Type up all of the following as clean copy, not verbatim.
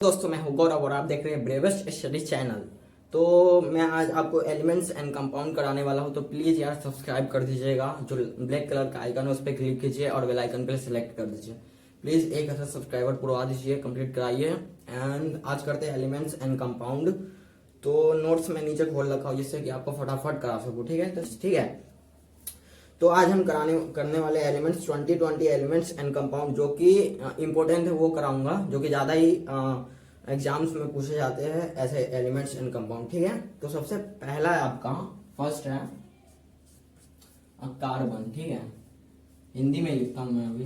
दोस्तों मैं हूं गौरव और आप देख रहे हैं ब्रेवेस्ट स्टडी चैनल। तो मैं आज आपको एलिमेंट्स एंड कंपाउंड कराने वाला हूं, तो प्लीज़ यार सब्सक्राइब कर दीजिएगा। जो ब्लैक कलर का आइकन है उस पर क्लिक कीजिए और बेल आइकन पर सेलेक्ट कर दीजिए। प्लीज़ 1,000 सब्सक्राइबर पुरवा दीजिए, कंप्लीट कराइए। एंड आज करते हैं एलिमेंट्स एंड कंपाउंड। तो नोट्स में नीचे खोल रखा हूँ जिससे कि आपको फटाफट करा सकूँ। ठीक है, तो ठीक है। तो आज हम करने वाले एलिमेंट्स 20 एलिमेंट्स एंड कंपाउंड जो कि इम्पोर्टेंट है वो कराऊंगा, जो कि ज़्यादा ही एग्जाम्स में पूछे जाते हैं ऐसे एलिमेंट्स एंड कंपाउंड। ठीक है, तो सबसे पहला है आपका फर्स्ट है कार्बन। ठीक है, हिंदी में लिखता हूं मैं अभी।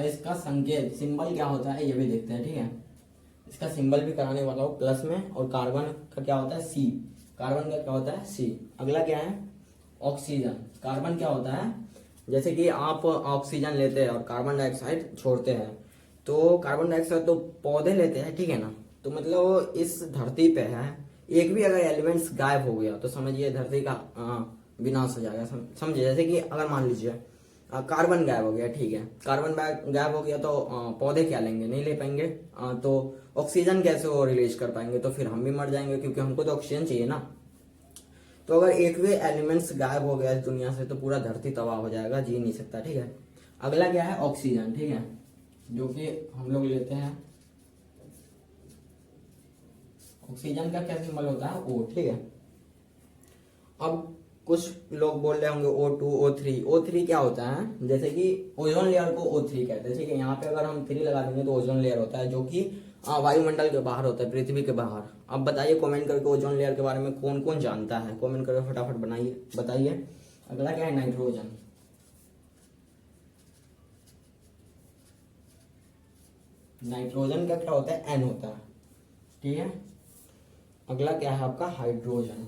इसका संकेत सिंबल क्या होता है ये भी देखते हैं। ठीक है, इसका सिंबल भी कराने वाला हूँ प्लस में। और कार्बन का क्या होता है सी, कार्बन का क्या होता है सी। अगला क्या है ऑक्सीजन। कार्बन क्या होता है, जैसे कि आप ऑक्सीजन लेते हैं और कार्बन डाइऑक्साइड छोड़ते हैं, तो कार्बन डाइऑक्साइड तो पौधे लेते हैं, ठीक है ना। तो मतलब इस धरती पे है, एक भी अगर एलिमेंट्स गायब हो गया तो समझिए धरती का विनाश हो जाएगा। समझिए, जैसे कि अगर मान लीजिए कार्बन गायब हो गया, ठीक है, कार्बन गायब हो गया तो पौधे क्या लेंगे, नहीं ले पाएंगे। तो ऑक्सीजन कैसे वो रिलीज कर पाएंगे, तो फिर हम भी मर जाएंगे क्योंकि हमको तो ऑक्सीजन चाहिए ना। तो अगर एक भी एलिमेंट्स गायब हो गया इस दुनिया से तो पूरा धरती तबाह हो जाएगा, जी नहीं सकता। ठीक है, अगला क्या है ऑक्सीजन। ठीक है, जो कि हम लोग लेते हैं। ऑक्सीजन का क्या सिंबल होता है ओ। ठीक है, अब कुछ लोग बोल रहे होंगे O2 O3। O3 क्या होता है, जैसे कि ओजोन लेयर को O3 कहते हैं। ठीक है, यहाँ पे अगर हम 3 लगा देंगे तो ओजोन लेयर होता है, जो कि वायुमंडल के बाहर होता है, पृथ्वी के बाहर। अब बताइए कमेंट करके ओजोन लेयर के बारे में कौन कौन जानता है, कमेंट करके फटाफट बनाइए बताइए। अगला क्या है नाइट्रोजन। नाइट्रोजन का क्या होता है N होता है। ठीक है, अगला क्या है आपका हाइड्रोजन।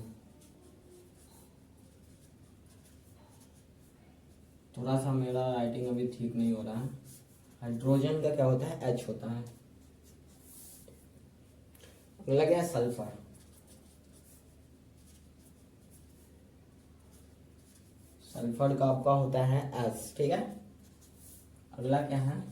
थोड़ा सा मेरा राइटिंग अभी ठीक नहीं हो रहा है। हाइड्रोजन का क्या होता है H होता है। अगला क्या है सल्फर। सल्फर का आपका होता है S। ठीक है, अगला क्या है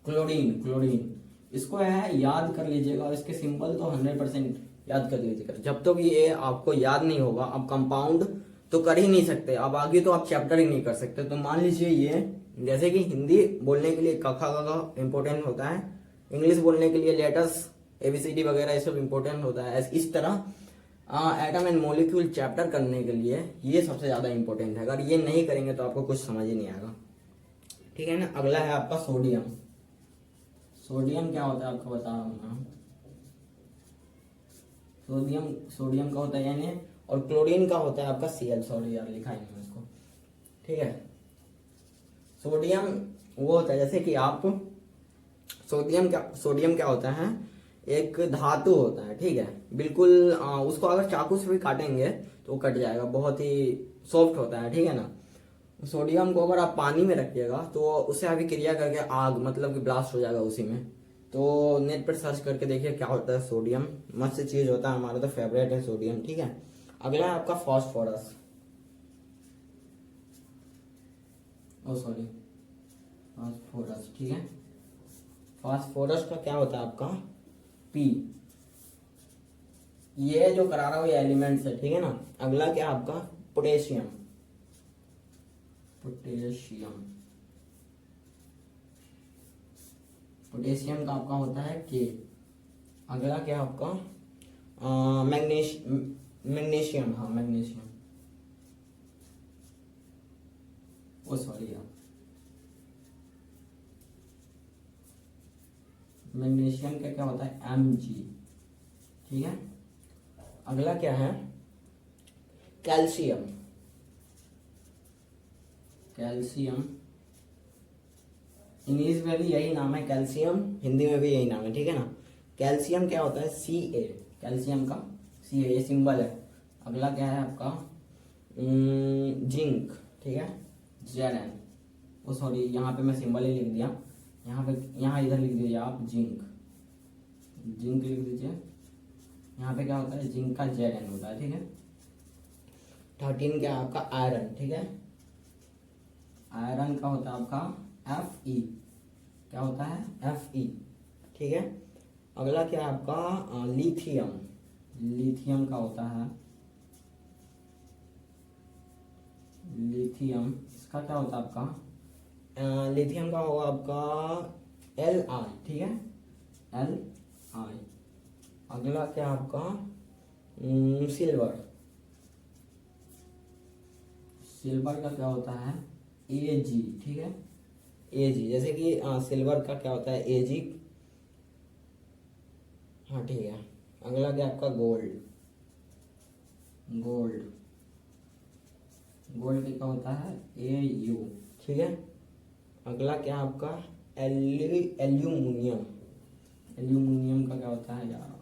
क्लोरीन। क्लोरीन इसको है याद कर लीजिएगा और इसके सिंबल तो 100% याद कर लीजिएगा। जब तक ये आपको याद नहीं होगा आप कंपाउंड तो कर ही नहीं सकते, अब आगे तो आप चैप्टर ही नहीं कर सकते। तो मान लीजिए ये, जैसे कि हिंदी बोलने के लिए क ख ग घ इम्पोर्टेंट होता है, इंग्लिश बोलने के लिए लेटर्स ABCD वगैरह ये सब इम्पोर्टेंट होता है। इस तरह एटम एंड मॉलिक्यूल चैप्टर करने के लिए ये सबसे ज्यादा इंपॉर्टेंट है। अगर ये नहीं करेंगे तो आपको कुछ समझ ही नहीं आएगा। ठीक है ना, अगला है आपका सोडियम। सोडियम क्या होता है आपको बता रहा हूँ मैं। सोडियम सोडियम का होता है यानी, और क्लोरीन का होता है आपका Cl। सॉरी यार लिखा ही नहीं इसको। ठीक है, सोडियम वो होता है जैसे कि आप सोडियम क्या होता है, एक धातु होता है। ठीक है, बिल्कुल उसको अगर चाकू से भी काटेंगे तो कट जाएगा, बहुत ही सॉफ्ट होता है। ठीक है ना, सोडियम को अगर आप पानी में रखिएगा तो उससे अभिक्रिया करके आग मतलब कि ब्लास्ट हो जाएगा उसी में। तो नेट पर सर्च करके देखिए क्या होता है सोडियम, मस्त चीज होता है, हमारा तो फेवरेट है सोडियम। ठीक है, अगला है आपका फास्फोरस। ओ सॉरी फास्फोरस। ठीक है, फास्फोरस का क्या होता है आपका P। ये जो करा रहा हूँ ये एलिमेंट्स है। ठीक है ना, अगला क्या है आपका पोटेशियम। पोटेशियम पोटेशियम का आपका होता है K। अगला क्या है आपका मैग्नीशियम। हाँ मैग्नीशियम, ओ सॉरी यार, मैग्नीशियम का क्या होता है Mg। ठीक है, अगला क्या है कैल्शियम। कैल्शियम इंग्लिश में भी यही नाम है कैल्शियम, हिंदी में भी यही नाम है। ठीक है ना, कैल्शियम क्या होता है Ca। कैल्शियम का Ca ये सिंबल है। अगला क्या है आपका जिंक। ठीक है, Zn। ओ सॉरी यहाँ पे मैं सिंबल ही लिख दिया, यहाँ इधर लिख दीजिए आप जिंक। जिंक लिख दीजिए। यहाँ पे क्या होता है जिंक का Zn होता है। ठीक है, 13 क्या आपका आयरन। ठीक है, आयरन का होता है आपका Fe। क्या होता है Fe, ठीक है। अगला क्या है आपका लिथियम। लिथियम का होता है लिथियम, इसका क्या होता है आपका लिथियम का होगा आपका Li, ठीक है, Li। अगला क्या आपका सिल्वर। सिल्वर का क्या होता है Ag, ठीक है, Ag। जैसे कि सिल्वर का क्या होता है Ag, हाँ ठीक है। अगला क्या आपका गोल्ड। गोल्ड गोल्ड का क्या होता है Au, ठीक है। अगला क्या आपका एल्यूमिनियम। एल्यूमिनियम का क्या होता है यार,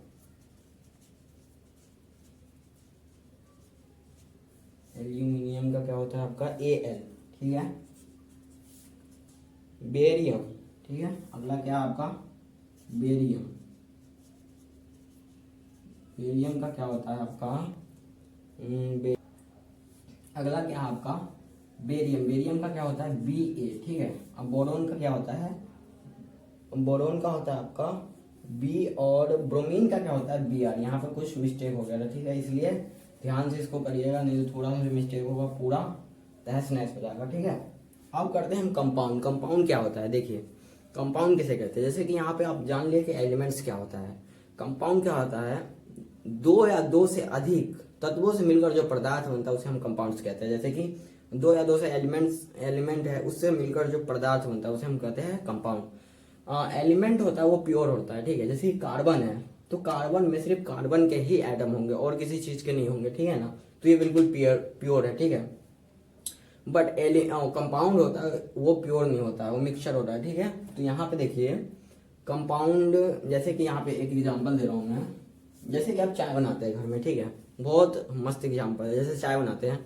एल्यूमिनियम का क्या होता है आपका Al, ठीक है। बेरियम, ठीक है। अगला क्या आपका बेरियम। बेरियम का क्या होता है आपका अगला क्या है आपका बेरियम। बेरियम का क्या होता है Ba, ठीक है। अब बोरोन का क्या होता है, बोरोन का होता है आपका B, और ब्रोमीन का क्या होता है Br। यहाँ पे कुछ मिस्टेक हो गया था, ठीक है, इसलिए ध्यान से इसको करिएगा, नहीं तो थोड़ा सा मिस्टेक होगा पूरा तहस नहस हो जाएगा, ठीक है। अब करते हैं हम कंपाउंड। कंपाउंड क्या होता है, देखिए कंपाउंड किसे कहते हैं। जैसे कि यहाँ पे आप जान लिए कि एलिमेंट्स क्या होता है। कंपाउंड क्या होता है, दो या दो से अधिक तत्वों से मिलकर जो पदार्थ बनता है उसे हम कंपाउंड्स कहते हैं। जैसे कि दो या दो से एलिमेंट है उससे मिलकर जो पदार्थ बनता है उसे हम कहते हैं कंपाउंड। एलिमेंट होता है वो प्योर होता है, ठीक है। जैसे कार्बन है तो कार्बन में सिर्फ कार्बन के ही एटम होंगे और किसी चीज के नहीं होंगे, ठीक है ना, तो ये बिल्कुल प्योर है, ठीक है। बट कंपाउंड होता है वो प्योर नहीं होता है, वो मिक्सचर होता है, ठीक है। तो यहाँ पे देखिए कंपाउंड, जैसे कि यहाँ पे एक एग्जांपल दे रहा हूँ मैं। जैसे कि आप चाय बनाते हैं घर में, ठीक है, बहुत मस्त एग्जांपल है। जैसे चाय बनाते हैं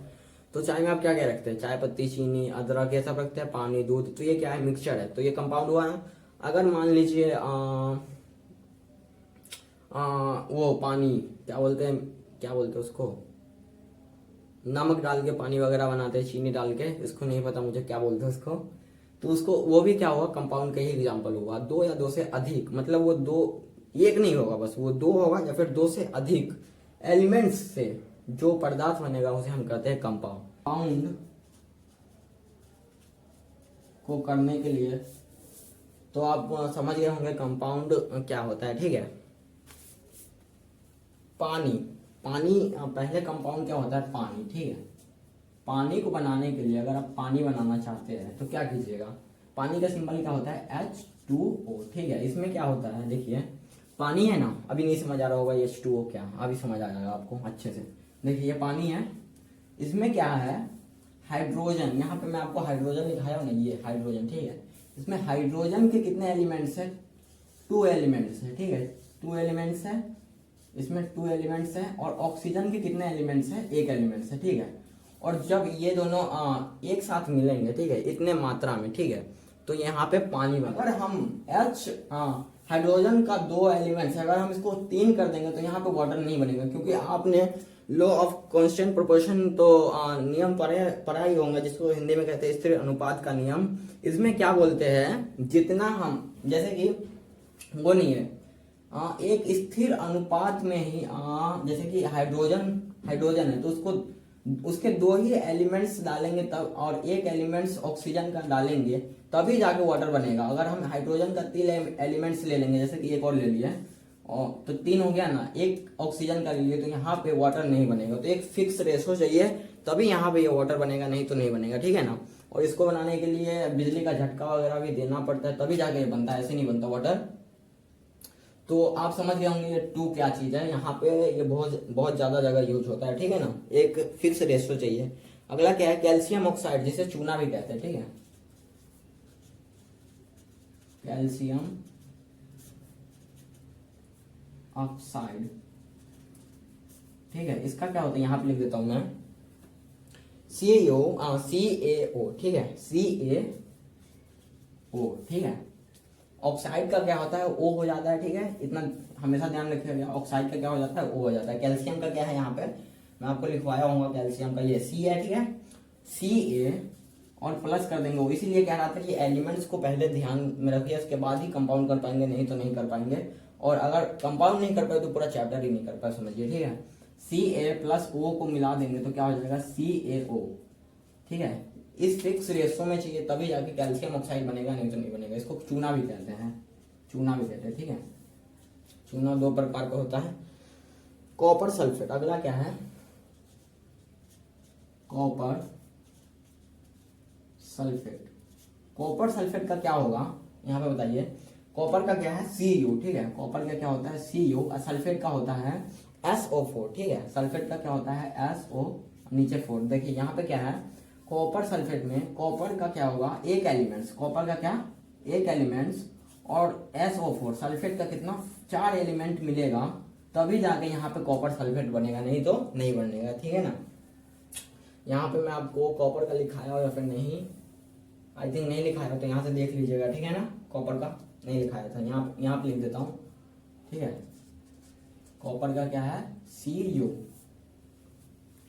तो चाय में आप क्या क्या रखते हैं, चाय पत्ती, चीनी, अदरक, ये सब रखते हैं, पानी, दूध, तो ये क्या है मिक्सचर है, तो ये कंपाउंड हुआ है। अगर मान लीजिए वो पानी क्या बोलते हैं उसको, नमक डाल के पानी वगैरह बनाते हैं, चीनी डाल के, इसको नहीं पता मुझे क्या बोलते हैं उसको, तो उसको वो भी क्या हुआ कंपाउंड का ही एग्जांपल हुआ। दो या दो से अधिक, मतलब वो दो, एक नहीं होगा बस, वो दो होगा या फिर दो से अधिक एलिमेंट्स से जो पदार्थ बनेगा उसे हम कहते हैं कंपाउंड। कंपाउंड को करने के लिए तो आप समझ गए होंगे कंपाउंड क्या होता है, ठीक है। पानी पानी पहले कंपाउंड क्या होता है पानी, ठीक है। पानी को बनाने के लिए अगर आप पानी बनाना चाहते हैं तो क्या कीजिएगा, पानी का सिंबल क्या होता है H2O, ठीक है। इसमें क्या होता है देखिए, पानी है ना, अभी नहीं समझ आ रहा होगा ये H2O क्या, अभी समझ आ जाएगा आपको अच्छे से। देखिए ये पानी है, इसमें क्या है हाइड्रोजन, यहाँ पे मैं आपको हाइड्रोजन दिखाया हूं ना, ये हाइड्रोजन, ठीक है। इसमें हाइड्रोजन के कितने एलिमेंट्स है, 2 एलिमेंट्स है, ठीक है, 2 एलिमेंट्स है, इसमें 2 एलिमेंट्स है। और ऑक्सीजन के कितने एलिमेंट्स है, 1 एलिमेंट्स है, ठीक है। और जब ये दोनों एक साथ मिलेंगे, ठीक है, इतने मात्रा में, ठीक है, तो यहाँ पे पानी बना। अगर हम हाइड्रोजन का 2 एलिमेंट्स है, अगर हम इसको 3 कर देंगे तो यहाँ पे वाटर नहीं बनेगा, क्योंकि आपने लॉ ऑफ कांस्टेंट प्रोपोर्शन तो नियम पढ़ा ही होगा, जिसको हिंदी में कहते हैं स्थिर अनुपात का नियम। इसमें क्या बोलते हैं, जितना हम, जैसे कि वो नहीं है एक स्थिर अनुपात में ही जैसे कि हाइड्रोजन है तो उसके 2 ही एलिमेंट्स डालेंगे तब, और 1 एलिमेंट्स ऑक्सीजन का डालेंगे तभी जाके वाटर बनेगा। अगर हम हाइड्रोजन का 3 एलिमेंट्स ले लेंगे, जैसे कि एक और ले लिए, और तो 3 हो गया ना, 1 ऑक्सीजन का ले लिए, तो यहाँ पे वाटर नहीं बनेगा। तो एक फिक्स रेशो चाहिए तभी यहाँ पे ये वाटर बनेगा, नहीं तो नहीं बनेगा, ठीक है ना। और इसको बनाने के लिए बिजली का झटका वगैरह भी देना पड़ता है तभी जाके बनता है, ऐसे नहीं बनता वाटर। तो आप समझ गए होंगे ये 2 क्या चीज है, यहाँ पे ये बहुत बहुत ज्यादा जगह यूज होता है, ठीक है ना, एक फिक्स रेशो चाहिए। अगला क्या है कैल्शियम ऑक्साइड, जिसे चूना भी कहते हैं, ठीक है, कैल्शियम ऑक्साइड, ठीक है। इसका क्या होता है, यहाँ पे लिख देता हूं मैं CaO, ठीक है, CaO, ठीक है। ऑक्साइड का क्या होता है O हो जाता है, ठीक है, इतना हमेशा ध्यान रखिएगा। ऑक्साइड का क्या हो जाता है O हो जाता है। कैल्शियम का क्या है, यहाँ पे मैं आपको लिखवाया हूँ कैल्शियम का, ये C है, ठीक है, Ca और प्लस कर देंगे। वो इसीलिए कह रहा था कि एलिमेंट्स को पहले ध्यान में रखिए, उसके बाद ही कंपाउंड कर पाएंगे, नहीं तो नहीं कर पाएंगे। और अगर कंपाउंड नहीं कर पाए तो पूरा चैप्टर ही नहीं कर पाए, समझिए, ठीक है। Ca प्लस O को मिला देंगे तो क्या हो जाएगा, CaO, ठीक है। इस फिक्स रेशो में चाहिए तभी जाके कैल्शियम ऑक्साइड बनेगा, नहीं तो नहीं बनेगा। इसको चूना भी कहते हैं, चूना भी कहते हैं, ठीक है। चूना दो प्रकार का होता है। कॉपर सल्फेट, अगला क्या है, कॉपर सल्फेट। कॉपर सल्फेट का क्या होगा यहाँ पे बताइए। कॉपर का क्या है, Cu, ठीक है। कॉपर का क्या होता है, Cu, और सल्फेट का होता है SO4, ठीक है। सल्फेट का क्या होता है, SO नीचे 4। देखिए यहाँ पे क्या है, कॉपर सल्फेट में कॉपर का क्या होगा, एक एलिमेंट्स, कॉपर का क्या, एक एलिमेंट्स, और SO4 सल्फेट का कितना, 4 एलिमेंट मिलेगा, तभी जाके यहाँ पे कॉपर सल्फेट बनेगा, नहीं तो नहीं बनेगा, ठीक है ना। यहाँ पे मैं आपको कॉपर का लिखाया हो या फिर नहीं, आई थिंक नहीं लिखाया, तो यहाँ से देख लीजिएगा, ठीक है ना। कॉपर का नहीं लिखाया था, यहाँ पे लिख देता हूँ, ठीक है। कॉपर का क्या है, Cu।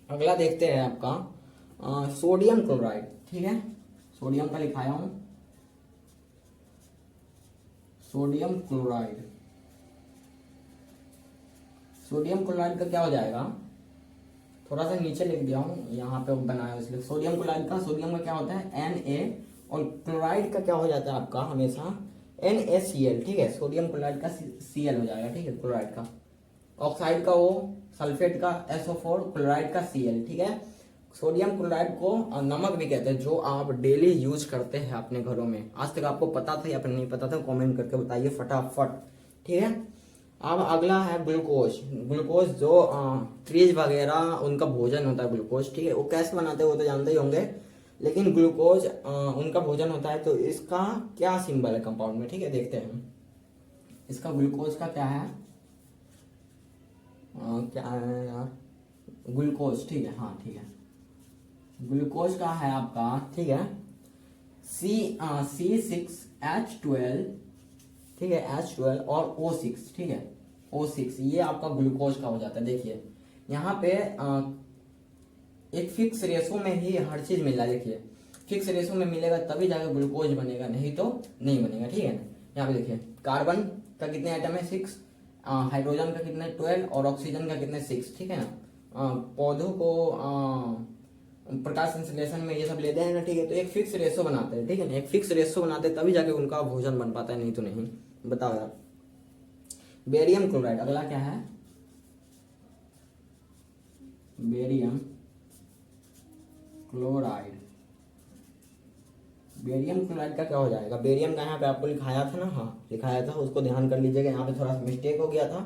अगला देखते हैं आपका सोडियम क्लोराइड, ठीक है। सोडियम का लिखाया हूं, सोडियम क्लोराइड। सोडियम क्लोराइड का क्या हो जाएगा, थोड़ा सा नीचे लिख दिया हूं, यहाँ पे बनाया इसलिए। सोडियम क्लोराइड का, सोडियम का क्या होता है Na, और क्लोराइड का क्या हो जाता है आपका हमेशा NaCl, ठीक है। सोडियम क्लोराइड का Cl हो जाएगा, ठीक है, क्लोराइड का। ऑक्साइड का O, सल्फेट का SO4, क्लोराइड का Cl, ठीक है। सोडियम क्लोराइड को नमक भी कहते हैं, जो आप डेली यूज करते हैं अपने घरों में। आज तक आपको पता था या फिर नहीं पता था, कमेंट करके बताइए फटाफट, ठीक है। अब अगला है ग्लूकोज। ग्लूकोज जो ट्रीज वगैरह उनका भोजन होता है ग्लूकोज, ठीक है। वो कैसे बनाते हैं वो तो जानते ही होंगे, लेकिन ग्लूकोज उनका भोजन होता है। तो इसका क्या सिंबल है कंपाउंड में, ठीक है, देखते हैं। इसका ग्लूकोज का क्या है, क्या है यार, ग्लूकोज, ठीक है, हाँ ठीक है। ग्लूकोज का है आपका, ठीक है, C6H12, ठीक है, H12 और O6, ठीक है, O6, ये आपका ग्लूकोज का हो जाता है। देखिए यहाँ पे एक फिक्स रेशो में ही हर चीज मिल रहा है। देखिए फिक्स रेशो में मिलेगा तभी जाकर ग्लूकोज बनेगा, नहीं तो नहीं बनेगा, ठीक है ना। यहाँ पे देखिए कार्बन का कितने आइटम है, 6, हाइड्रोजन का कितने 12, और ऑक्सीजन का कितने 6, ठीक है ना। पौधों को प्रकाश संश्लेषण में ये सब लेते हैं ना, ठीक है। तो एक फिक्स रेशो बनाते हैं, ठीक है ना, एक फिक्स रेशो बनाते हैं तभी जाके उनका भोजन बन पाता है, नहीं तो नहीं। बताओ यार। बेरियम क्लोराइड, अगला क्या है, बेरियम क्लोराइड। बेरियम क्लोराइड का क्या हो जाएगा, बेरियम का यहाँ पे आपको लिखाया था ना, हाँ लिखाया था, उसको ध्यान कर लीजिएगा। यहाँ पे थोड़ा सा मिस्टेक हो गया था,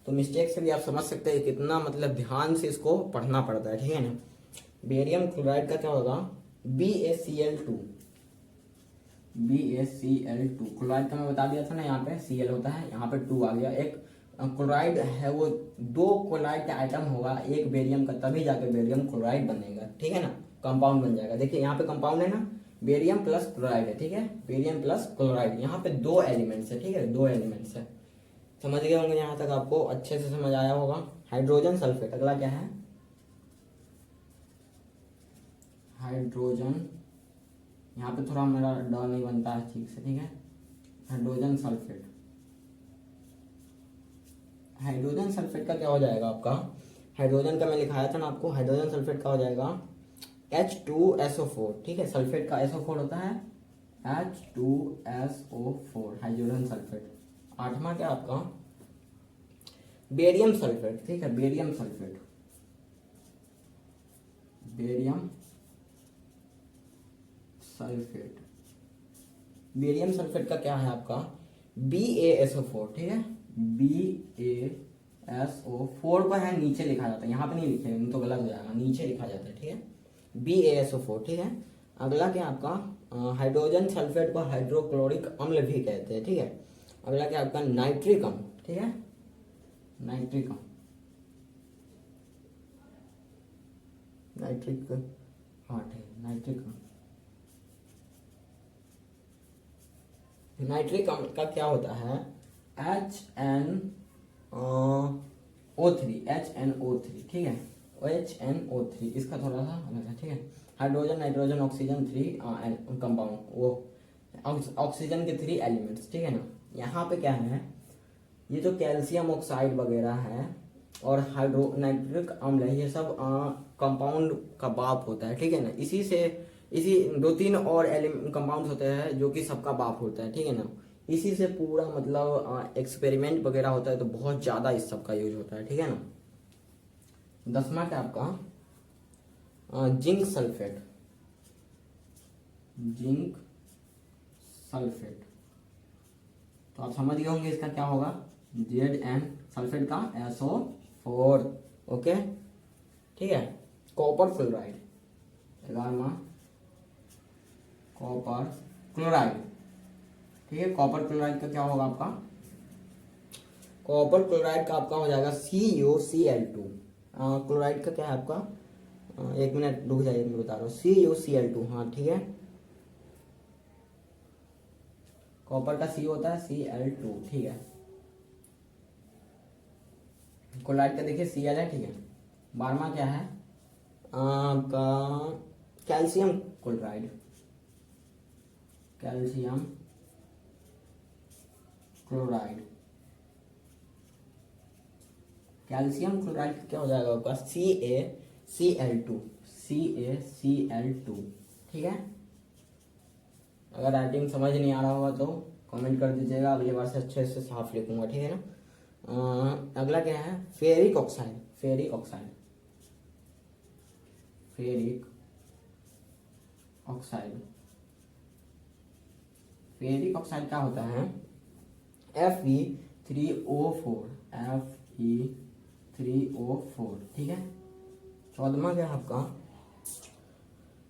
तो मिस्टेक से भी आप समझ सकते हैं कितना मतलब ध्यान से इसको पढ़ना पड़ता है, ठीक है ना। बेरियम क्लोराइड का क्या होगा, BaCl2। BaCl2 क्लोराइड का मैं बता दिया था ना, यहाँ पे Cl होता है, यहाँ पे 2 आ गया। एक क्लोराइड है वो 2 क्लोराइड का आइटम होगा एक बेरियम का, तभी जाके बेरियम क्लोराइड बनेगा, ठीक है ना, कंपाउंड बन जाएगा। देखिए यहाँ पे कंपाउंड है ना, बेरियम प्लस क्लोराइड है, ठीक है, बेरियम प्लस क्लोराइड। यहाँ पे 2 एलिमेंट्स है, ठीक है, 2 एलिमेंट्स है। समझ गए होंगे, यहाँ तक आपको अच्छे से समझ आया होगा। हाइड्रोजन सल्फेट, अगला क्या है, हाइड्रोजन। यहाँ पे थोड़ा मेरा ड नहीं बनता है ठीक से, ठीक है। हाइड्रोजन सल्फेट, हाइड्रोजन सल्फेट का क्या हो जाएगा आपका, हाइड्रोजन का मैं लिखाया था ना आपको, हाइड्रोजन सल्फेट का हो जाएगा H2SO4, ठीक है। सल्फेट का SO4 होता है H2SO4, हाइड्रोजन सल्फेट। 8वां क्या आपका, बेरियम सल्फेट, ठीक है, barium sulphate, barium sulphate. Barium sulphate का क्या है आपका, BaSO4, ठीक है, BaSO4 को है नीचे लिखा जाता है, यहाँ पे नहीं लिखे तो गलत हो जाएगा, नीचे लिखा जाता है, ठीक है, BaSO4, ठीक है। अगला क्या आपका, हाइड्रोजन सल्फेट को हाइड्रोक्लोरिक अम्ल भी कहते हैं, ठीक है। अगला क्या आपका, नाइट्रिक अम्ल, ठीक है, नाइट्रिक अम्ल, नाइट्रिक, हाँ ठीक है, नाइट्रिक अम्ल। नाइट्रिक अम्ल का क्या होता है, HNO3, HNO3, ठीक है, HNO3, इसका थोड़ा सा अलग है, ठीक है। हाइड्रोजन, नाइट्रोजन, ऑक्सीजन, 3 कंपाउंड, वो ऑक्सीजन के 3 एलिमेंट्स, ठीक है ना। यहाँ पे क्या है, ये जो कैल्शियम ऑक्साइड वगैरह है और हाइड्रो नाइट्रिक अम्ल है, ये सब कंपाउंड का बाप होता है, ठीक है ना। इसी 2-3 और कंपाउंड होते हैं जो कि सबका बाप होता है, ठीक है ना। इसी से पूरा मतलब एक्सपेरिमेंट वगैरह होता है, तो बहुत ज़्यादा इस सब का यूज होता है, ठीक है ना। 10वां क्या आपका जिंक सल्फेट। जिंक सल्फेट तो आप समझ गए होंगे इसका क्या होगा, Zn, सल्फेट का SO4, ओके, ठीक है। कॉपर क्लोराइड, 11वां कॉपर क्लोराइड, ठीक है। कॉपर क्लोराइड का क्या होगा आपका, कॉपर क्लोराइड का आपका हो जाएगा CuCl2। क्लोराइड का क्या है आपका, 1 मिनट रुक जाइए, मैं बता रहा हूँ, CuCl2, हाँ ठीक है। कॉपर का C होता है Cl2, ठीक है। क्लोराइड का देखिए Cl है, ठीक है। 12वां क्या है आपका calcium chloride. Calcium chloride, calcium chloride क्या हो जाएगा आपका CaCl2, CaCl2, ठीक है। अगर राइटिंग समझ नहीं आ रहा होगा तो कमेंट कर दीजिएगा, अगली बार से अच्छे से साफ लिखूंगा, ठीक है ना। अगला क्या है ferric oxide. Ferric oxide, ferric oxide, ferric oxide क्या होता है, Fe3O4, Fe3O4, ठीक है। 14वां क्या है आपका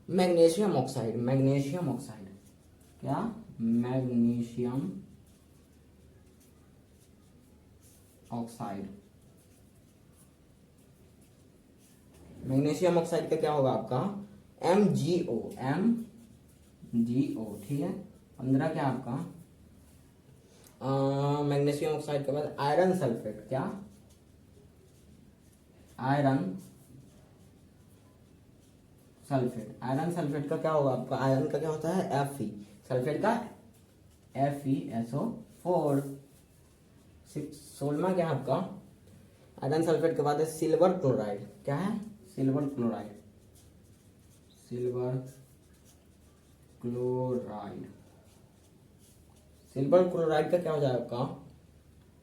मैग्नीशियम ऑक्साइड। मैग्नीशियम ऑक्साइड क्या, मैग्नीशियम ऑक्साइड। मैग्नीशियम ऑक्साइड का क्या होगा आपका MgO, MgO, ठीक है। 15 क्या आपका मैग्नीशियम ऑक्साइड के बाद आयरन सल्फेट। क्या, आयरन सल्फेट। आयरन सल्फेट का क्या होगा आपका, आयरन का क्या होता है Fe, सल्फेट का FeSO4। 16वां क्या है आपका आयरन सल्फेट के बाद है सिल्वर क्लोराइड। क्या है, silver chloride, silver chloride. Silver chloride का क्या हो जाएगा आपका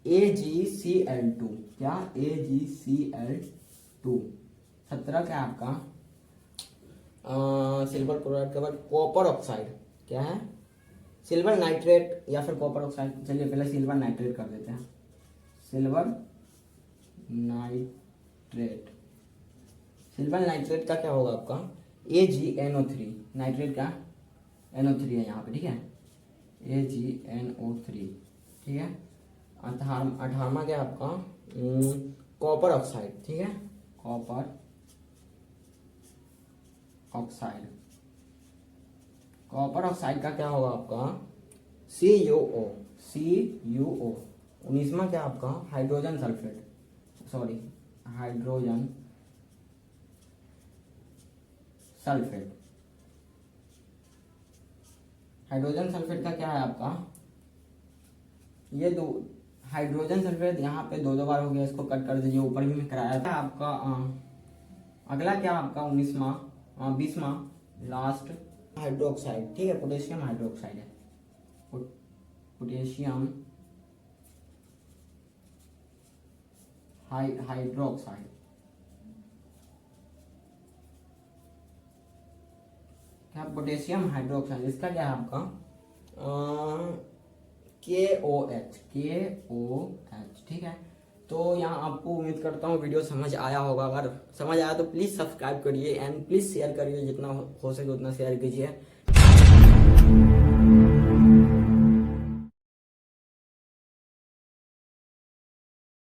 AgCl2। क्या, AgCl2। 17 क्या है आपका सिल्वर क्लोराइड के बाद कॉपर ऑक्साइड। क्या है, सिल्वर नाइट्रेट या फिर कॉपर ऑक्साइड। चलिए पहले सिल्वर नाइट्रेट कर देते हैं, सिल्वर नाइट्रेट। सिल्वर नाइट्रेट का क्या होगा आपका AgNO3। नाइट्रेट का NO3 है यहाँ पे, ठीक है, AgNO3, ठीक है। 18वां क्या आपका कॉपर ऑक्साइड, ठीक है, कॉपर ऑक्साइड। कॉपर ऑक्साइड का क्या होगा आपका CuO, CuO। 19वां क्या आपका hydrogen sulphate, sorry hydrogen sulphate. Hydrogen sulphate का क्या है आपका, ये दो हाइड्रोजन सल्फेट यहाँ पे 2 बार हो गया, इसको कट कर दीजिए, ऊपर भी मैं कराया था आपका। अगला क्या आपका 20वां लास्ट हाइड्रोक्साइड, ठीक है, पोटेशियम हाइड्रोक्साइड है, पोटेशियम हाइड्रोक्साइड। क्या, पोटेशियम हाइड्रोक्साइड। इसका क्या है आपका KOH, ठीक है। तो यहाँ आपको उम्मीद करता हूँ वीडियो समझ आया होगा। अगर समझ आया तो प्लीज़ सब्सक्राइब करिए एंड प्लीज़ शेयर करिए, जितना हो सके उतना शेयर कीजिए।